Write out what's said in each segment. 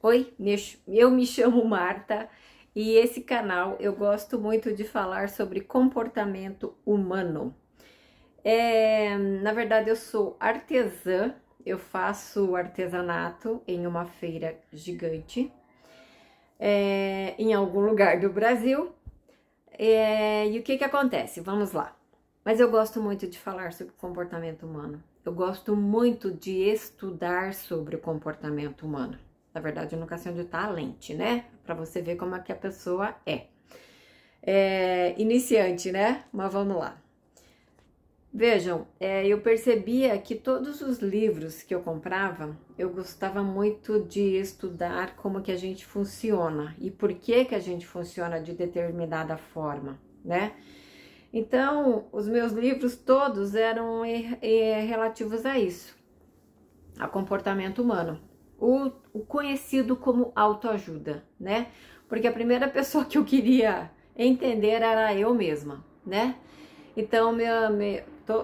Oi, eu me chamo Marta e esse canal eu gosto muito de falar sobre comportamento humano. Na verdade, eu sou artesã, eu faço artesanato em uma feira gigante em algum lugar do Brasil. E o que acontece? Vamos lá. Mas eu gosto muito de falar sobre comportamento humano. Eu gosto muito de estudar sobre o comportamento humano. Na verdade, eu nunca sei onde tá a lente, né? Para você ver como é que a pessoa é. Iniciante, né? Mas vamos lá. Vejam, eu percebia que todos os livros que eu comprava, eu gostava muito de estudar como que a gente funciona e por que a gente funciona de determinada forma, né? Então, os meus livros todos eram relativos a isso, a comportamento humano, o conhecido como autoajuda, né? Porque a primeira pessoa que eu queria entender era eu mesma, né? Então,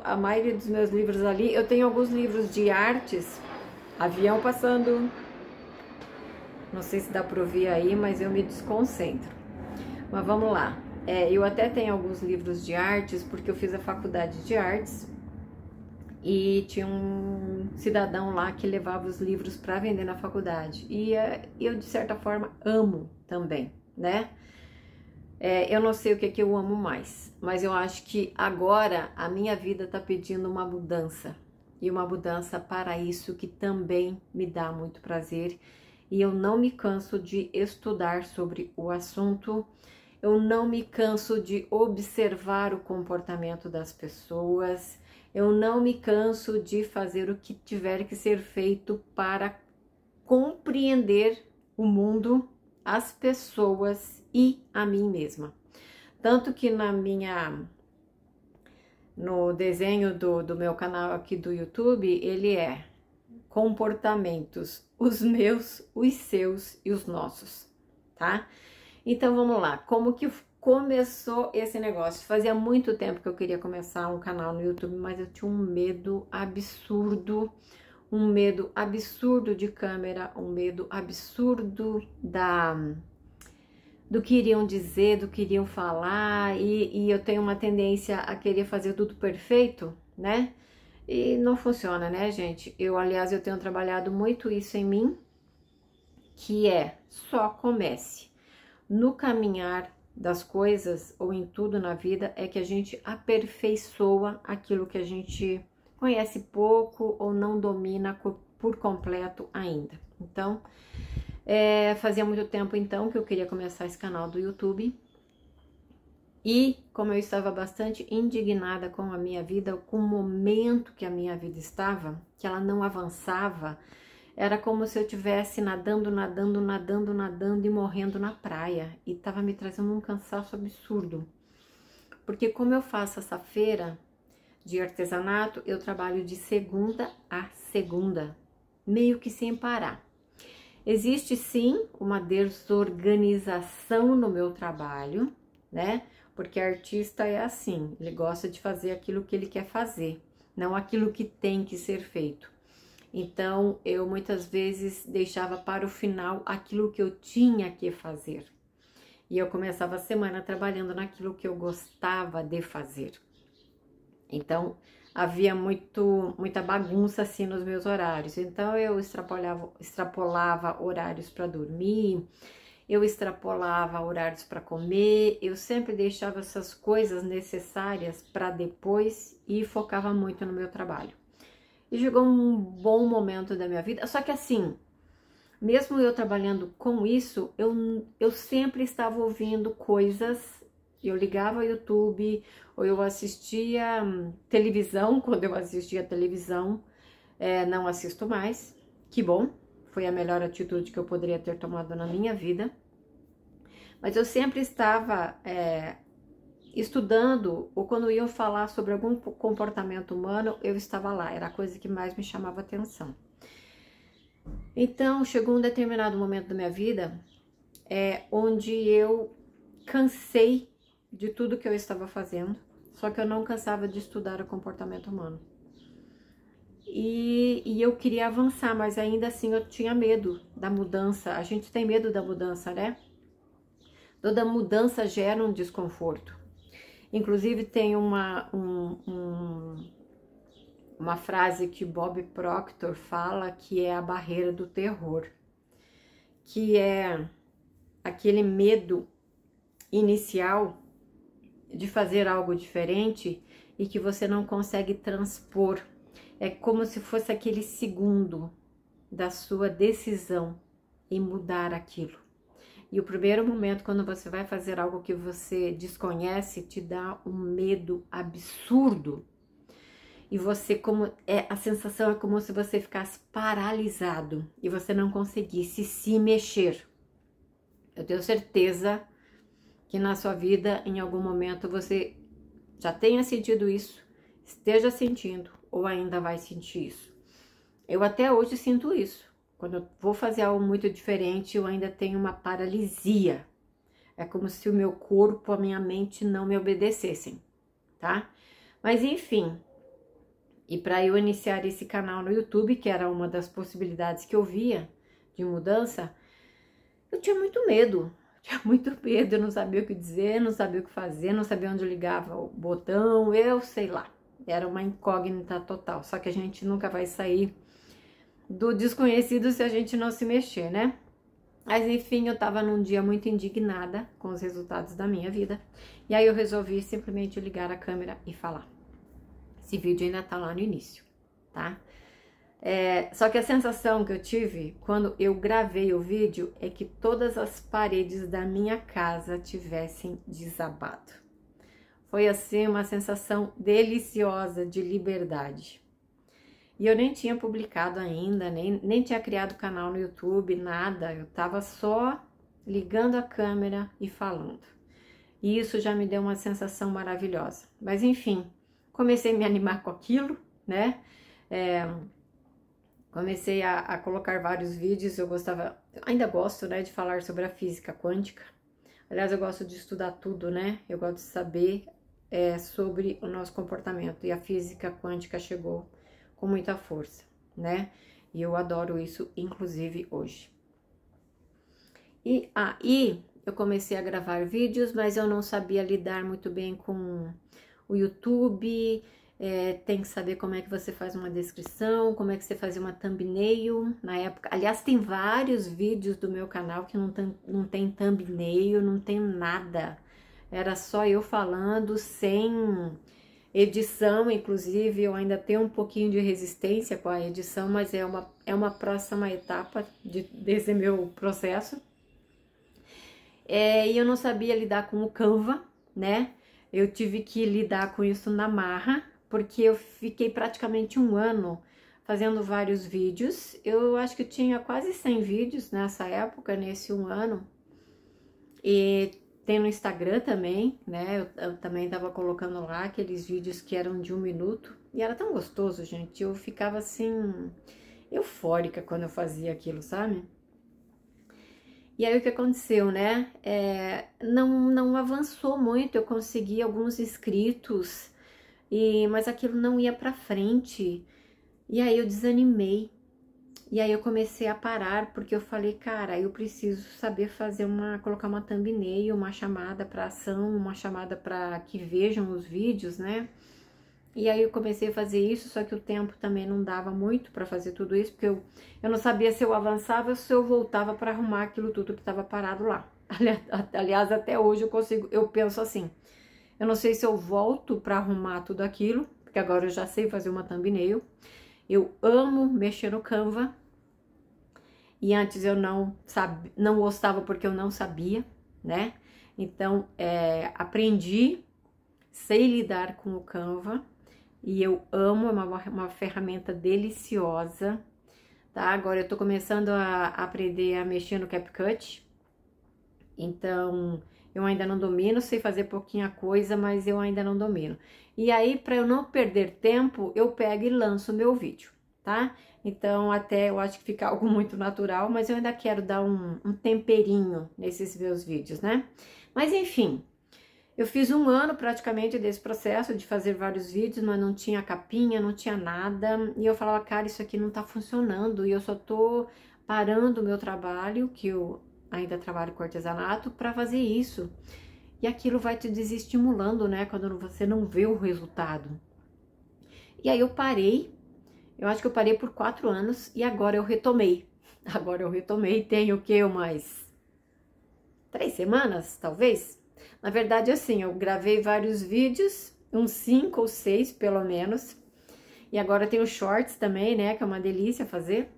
a maioria dos meus livros ali, eu tenho alguns livros de artes, avião passando, não sei se dá para ouvir aí, mas eu me desconcentro. Mas vamos lá. Eu até tenho alguns livros de artes, porque eu fiz a faculdade de artes e tinha um cidadão lá que levava os livros para vender na faculdade. E eu, de certa forma, amo também, né? Eu não sei o que eu amo mais, mas eu acho que agora a minha vida tá pedindo uma mudança. E uma mudança para isso que também me dá muito prazer. E eu não me canso de estudar sobre o assunto. Eu não me canso de observar o comportamento das pessoas. Eu não me canso de fazer o que tiver que ser feito para compreender o mundo, as pessoas e a mim mesma. Tanto que no desenho do meu canal aqui do YouTube, ele é comportamentos, os meus, os seus e os nossos, tá? Então vamos lá, como que começou esse negócio? Fazia muito tempo que eu queria começar um canal no YouTube, mas eu tinha um medo absurdo de câmera, um medo absurdo do que iriam dizer, do que iriam falar, e eu tenho uma tendência a querer fazer tudo perfeito, né? E não funciona, né, gente? Aliás, eu tenho trabalhado muito isso em mim, que é só comece. No caminhar das coisas, ou em tudo na vida, é que a gente aperfeiçoa aquilo que a gente conhece pouco ou não domina por completo ainda. Então, fazia muito tempo então que eu queria começar esse canal do YouTube. E como eu estava bastante indignada com a minha vida, com o momento que a minha vida estava, que ela não avançava, era como se eu estivesse nadando e morrendo na praia. E estava me trazendo um cansaço absurdo. Porque como eu faço essa feira de artesanato, eu trabalho de segunda a segunda, meio que sem parar. Existe sim uma desorganização no meu trabalho, né? Porque artista é assim, ele gosta de fazer aquilo que ele quer fazer, não aquilo que tem que ser feito. Então, eu muitas vezes deixava para o final aquilo que eu tinha que fazer. E eu começava a semana trabalhando naquilo que eu gostava de fazer. Então, havia muita bagunça assim nos meus horários. Então, eu extrapolava horários para dormir, eu extrapolava horários para comer, eu sempre deixava essas coisas necessárias para depois e focava muito no meu trabalho. E chegou um bom momento da minha vida, só que assim, mesmo eu trabalhando com isso, eu sempre estava ouvindo coisas, eu ligava ao YouTube, ou eu assistia televisão, quando eu assistia televisão, não assisto mais, que bom, foi a melhor atitude que eu poderia ter tomado na minha vida, mas eu sempre estava estudando, ou quando iam falar sobre algum comportamento humano, eu estava lá, era a coisa que mais me chamava atenção. Então, chegou um determinado momento da minha vida, onde eu cansei de tudo que eu estava fazendo, só que eu não cansava de estudar o comportamento humano. e eu queria avançar, mas ainda assim eu tinha medo da mudança. A gente tem medo da mudança, né? Toda mudança gera um desconforto. Inclusive tem uma frase que Bob Proctor fala, que é a barreira do terror, que é aquele medo inicial de fazer algo diferente e que você não consegue transpor. É como se fosse aquele segundo da sua decisão em mudar aquilo. E o primeiro momento, quando você vai fazer algo que você desconhece, te dá um medo absurdo. E você, a sensação é como se você ficasse paralisado e você não conseguisse se mexer. Eu tenho certeza que na sua vida, em algum momento, você já tenha sentido isso, esteja sentindo ou ainda vai sentir isso. Eu até hoje sinto isso. Quando eu vou fazer algo muito diferente, eu ainda tenho uma paralisia. É como se o meu corpo, a minha mente não me obedecessem, tá? Mas enfim, e para eu iniciar esse canal no YouTube, que era uma das possibilidades que eu via de mudança, eu tinha muito medo. Tinha muito medo, eu não sabia o que dizer, não sabia o que fazer, não sabia onde eu ligava o botão, eu sei lá. Era uma incógnita total, só que a gente nunca vai sair do desconhecido se a gente não se mexer, né? Mas enfim, eu tava num dia muito indignada com os resultados da minha vida, e aí eu resolvi simplesmente ligar a câmera e falar. Esse vídeo ainda tá lá no início, tá? Só que a sensação que eu tive quando eu gravei o vídeo é que todas as paredes da minha casa tivessem desabado. Foi assim uma sensação deliciosa de liberdade. E eu nem tinha publicado ainda, nem tinha criado canal no YouTube, nada. Eu tava só ligando a câmera e falando. E isso já me deu uma sensação maravilhosa. Mas enfim, comecei a me animar com aquilo, né? Comecei a colocar vários vídeos, eu ainda gosto, né, de falar sobre a física quântica. Aliás, eu gosto de estudar tudo, né? Eu gosto de saber sobre o nosso comportamento. E a física quântica chegou com muita força, né? E eu adoro isso, inclusive hoje. E aí eu comecei a gravar vídeos, mas eu não sabia lidar muito bem com o YouTube. Tem que saber como é que você faz uma descrição, como é que você fazia uma thumbnail na época. Aliás, tem vários vídeos do meu canal que não tem thumbnail, não tem nada. Era só eu falando, sem edição. Inclusive, eu ainda tenho um pouquinho de resistência com a edição, mas é uma próxima etapa desse meu processo. E eu não sabia lidar com o Canva, né? Eu tive que lidar com isso na marra, porque eu fiquei praticamente um ano fazendo vários vídeos. Eu acho que eu tinha quase 100 vídeos nessa época, nesse um ano. E tem no Instagram também, né? Eu também tava colocando lá aqueles vídeos que eram de 1 minuto. E era tão gostoso, gente. Eu ficava assim, eufórica quando eu fazia aquilo, sabe? E aí o que aconteceu, né? Não avançou muito, eu consegui alguns inscritos, mas aquilo não ia pra frente. E aí eu desanimei. E aí eu comecei a parar, porque eu falei, cara, eu preciso saber colocar uma thumbnail, uma chamada para ação, uma chamada para que vejam os vídeos, né? E aí eu comecei a fazer isso, só que o tempo também não dava muito para fazer tudo isso, porque eu não sabia se eu avançava ou se eu voltava para arrumar aquilo tudo que estava parado lá. Aliás, até hoje eu penso assim, eu não sei se eu volto para arrumar tudo aquilo, porque agora eu já sei fazer uma thumbnail. Eu amo mexer no Canva, e antes eu não gostava porque eu não sabia, né? Então, aprendi, sei lidar com o Canva, e eu amo, é uma ferramenta deliciosa, tá? Agora eu tô começando a aprender a mexer no CapCut, então eu ainda não domino, sei fazer pouquinha coisa, mas eu ainda não domino. E aí, para eu não perder tempo, eu pego e lanço o meu vídeo, tá? Então, até eu acho que fica algo muito natural, mas eu ainda quero dar um temperinho nesses meus vídeos, né? Mas enfim, Eu fiz 1 ano praticamente desse processo de fazer vários vídeos, mas não tinha capinha, não tinha nada. E eu falava, cara, isso aqui não tá funcionando. E eu só tô parando o meu trabalho, que eu ainda trabalho com artesanato, para fazer isso. E aquilo vai te desestimulando, né? Quando você não vê o resultado. E aí eu parei. Eu acho que eu parei por 4 anos e agora eu retomei. Agora eu retomei, tenho o que? Umas 3 semanas, talvez? Na verdade, assim, eu gravei vários vídeos, uns 5 ou 6 pelo menos. E agora tem os shorts também, né, que é uma delícia fazer.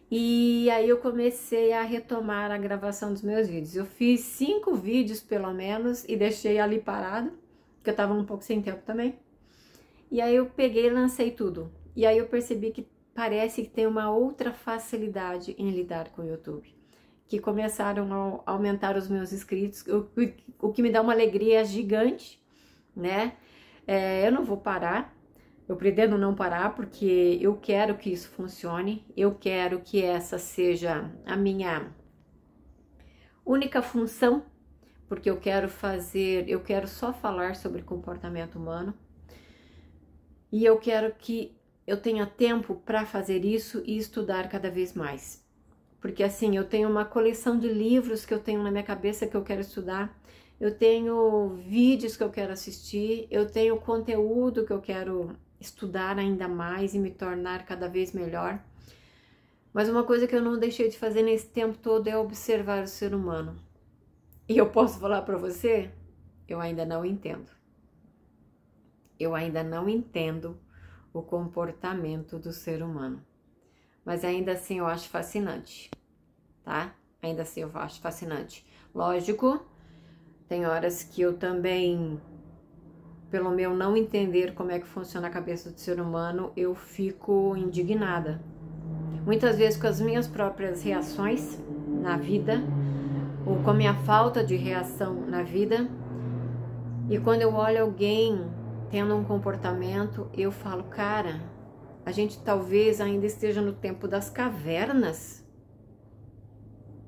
E aí eu comecei a retomar a gravação dos meus vídeos. Eu fiz 5 vídeos pelo menos e deixei ali parado, porque eu tava um pouco sem tempo também. E aí eu peguei e lancei tudo. E aí eu percebi que parece que tem uma outra facilidade em lidar com o YouTube. Que começaram a aumentar os meus inscritos, o que me dá uma alegria gigante, né? Eu não vou parar, eu pretendo não parar, porque eu quero que isso funcione, eu quero que essa seja a minha única função, porque eu quero só falar sobre comportamento humano, e eu quero que eu tenha tempo para fazer isso e estudar cada vez mais. Porque assim, eu tenho uma coleção de livros que eu tenho na minha cabeça que eu quero estudar, eu tenho vídeos que eu quero assistir, eu tenho conteúdo que eu quero estudar ainda mais e me tornar cada vez melhor. Mas uma coisa que eu não deixei de fazer nesse tempo todo é observar o ser humano. E eu posso falar para você, eu ainda não entendo. Eu ainda não entendo o comportamento do ser humano. Mas ainda assim eu acho fascinante, tá? Ainda assim eu acho fascinante. Lógico, tem horas que eu também, pelo meu não entender como é que funciona a cabeça do ser humano, eu fico indignada. Muitas vezes com as minhas próprias reações na vida, ou com a minha falta de reação na vida. E quando eu olho alguém tendo um comportamento, eu falo, cara, a gente talvez ainda esteja no tempo das cavernas,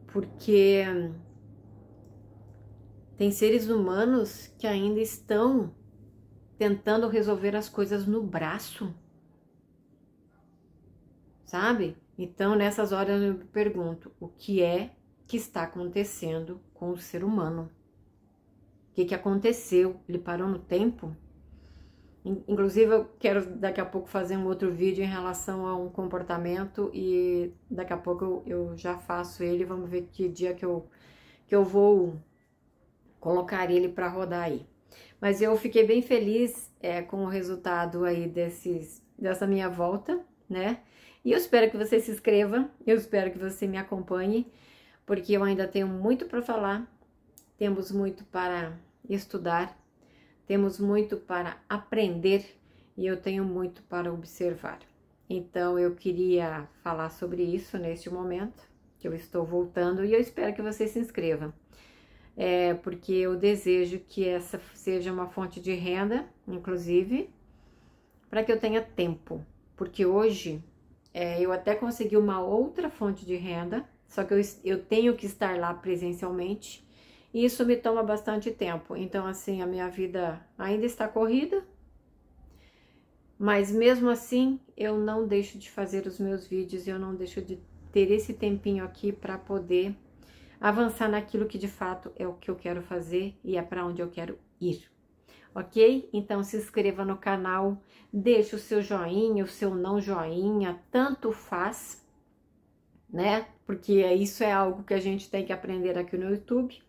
porque tem seres humanos que ainda estão tentando resolver as coisas no braço, sabe? Então, nessas horas eu me pergunto, o que é que está acontecendo com o ser humano? O que aconteceu? Ele parou no tempo? Inclusive, eu quero daqui a pouco fazer um outro vídeo em relação a um comportamento e daqui a pouco eu já faço ele. Vamos ver que dia que eu vou colocar ele para rodar aí. Mas eu fiquei bem feliz com o resultado aí dessa minha volta, né? E eu espero que você se inscreva, eu espero que você me acompanhe, porque eu ainda tenho muito para falar, temos muito para estudar, temos muito para aprender e eu tenho muito para observar. Então, eu queria falar sobre isso neste momento, que eu estou voltando, e eu espero que você se inscreva. Porque eu desejo que essa seja uma fonte de renda, inclusive, para que eu tenha tempo. Porque hoje, eu até consegui uma outra fonte de renda, só que eu tenho que estar lá presencialmente, e isso me toma bastante tempo. Então, assim, a minha vida ainda está corrida, mas mesmo assim, eu não deixo de fazer os meus vídeos, eu não deixo de ter esse tempinho aqui para poder avançar naquilo que de fato é o que eu quero fazer e é para onde eu quero ir. Ok? Então se inscreva no canal, deixe o seu joinha, o seu não joinha, tanto faz, né? Porque isso é algo que a gente tem que aprender aqui no YouTube,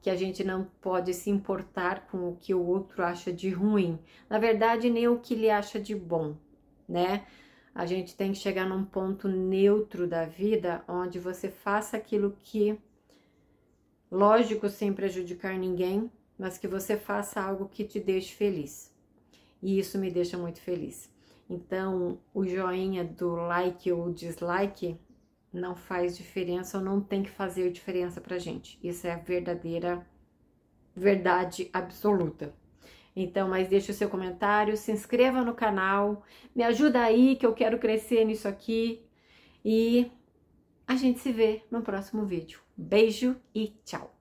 que a gente não pode se importar com o que o outro acha de ruim. Na verdade, nem o que ele acha de bom, né? A gente tem que chegar num ponto neutro da vida, onde você faça aquilo que, lógico, sem prejudicar ninguém, mas que você faça algo que te deixe feliz. E isso me deixa muito feliz. Então, o joinha do like ou dislike não faz diferença ou não tem que fazer diferença pra gente. Isso é a verdadeira verdade absoluta. Então, mas deixa o seu comentário, se inscreva no canal, me ajuda aí que eu quero crescer nisso aqui e a gente se vê no próximo vídeo. Beijo e tchau!